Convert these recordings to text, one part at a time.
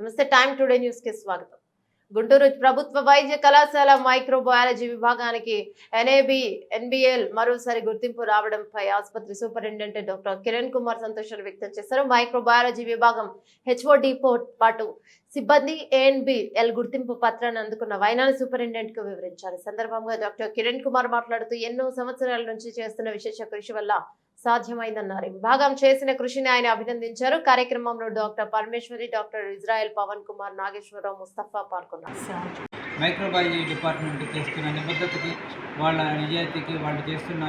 నమస్తే. Time today news కి స్వాగతం. గుంటూరు ప్రభుత్వ వైద్య కళాశాల మైక్రోబయాలజీ విభాగానికి ఎన్బిఎల్ మరోసారి గుర్తింపు రావడంపై ఆసుపత్రి సూపరింటెండెంట్ డాక్టర్ కిరణ్ కుమార్ సంతోషాన్ని వ్యక్తం చేశారు. మైక్రోబయాలజీ విభాగం హెచ్ఓడితో పాటు సిబ్బంది ఎన్బిఎల్ గుర్తింపు పత్రాన్ని అందుకున్న వైనాని సూపరింటెండెంట్ కు వివరించారు. సందర్భంగా డాక్టర్ కిరణ్ కుమార్ మాట్లాడుతూ ఎన్నో సంవత్సరాల నుంచి చేస్తున్న విశేష కృషి వల్ల సాధ్యమైందన్నారు. విభాగం చేసిన కృషిని ఆయన అభినందించారు. కార్యక్రమంలో doctor Parameswari, doctor Israel, Pavan Kumar, Nageswararao, Mustafa పాల్గొన్నారు. మైక్రోబయాలజీ డిపార్ట్మెంట్ చేస్తున్న నిబద్ధతకి, వాళ్ళ నిజాయితీకి, వాళ్ళు చేస్తున్న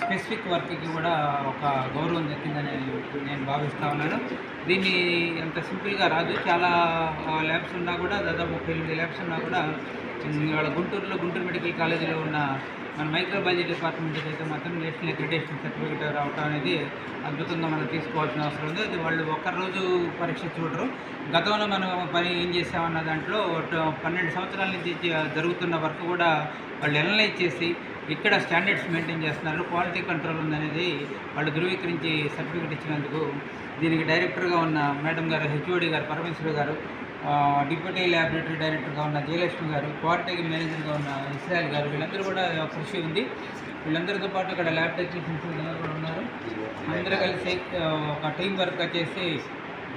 స్పెసిఫిక్ వర్క్కి కూడా ఒక గౌరవం దక్కిందని నేను భావిస్తూ ఉన్నాను. దీన్ని అంత సింపుల్గా రాదు. చాలా ల్యాబ్స్ ఉన్నా కూడా, దాదాపు 38 ల్యాబ్స్ ఉన్నా కూడా ఇవాళ గుంటూరు మెడికల్ కాలేజీలో ఉన్న మన మైక్రోబయాలజీ డిపార్ట్మెంట్కి అయితే మాత్రం నేషనల్ అక్రిడిటేషన్ సర్టిఫికేట్ రావటం అనేది అద్భుతంగా మనం తీసుకోవాల్సిన అవసరం ఉంది. అది వాళ్ళు ఒక్కరోజు పరీక్ష చూడరు. గతంలో మనం పని ఏం చేసామన్న దాంట్లో 12 సంవత్సరాల నుంచి జరుగుతున్న వర్క్ కూడా వాళ్ళు అనలైజ్ చేసి ఇక్కడ స్టాండర్డ్స్ మెయింటైన్ చేస్తున్నారు, క్వాలిటీ కంట్రోల్ ఉందనేది వాళ్ళు ధృవీకరించి సర్టిఫికేట్ ఇచ్చినందుకు దీనికి డైరెక్టర్గా ఉన్న మేడం గారు, హెచ్ఓడి గారు పరమేశ్వరి గారు, డిప్యూటీ ల్యాబొరేటరీ డైరెక్టర్గా ఉన్న జయలక్ష్మి గారు, క్వాలిటీ మేనేజర్గా ఉన్న ఇస్రాయల్ గారు, వీళ్ళందరూ కూడా కృషి ఉంది. వీళ్ళందరితో పాటు ఇక్కడ ల్యాబ్ టెక్నీషియన్స్ కూడా ఉన్నారు. అందరూ కలిసి ఒక టీం వర్క్ చేసి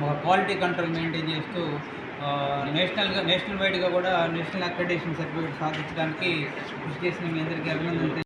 ఒక క్వాలిటీ కంట్రోల్ మెయింటైన్ చేస్తూ నేషనల్ వైడ్గా కూడా నేషనల్ అక్రిడిటేషన్ సర్టిఫికేట్ సాధించడానికి కృషి చేసిన మీ అందరికీ అభినందనలు.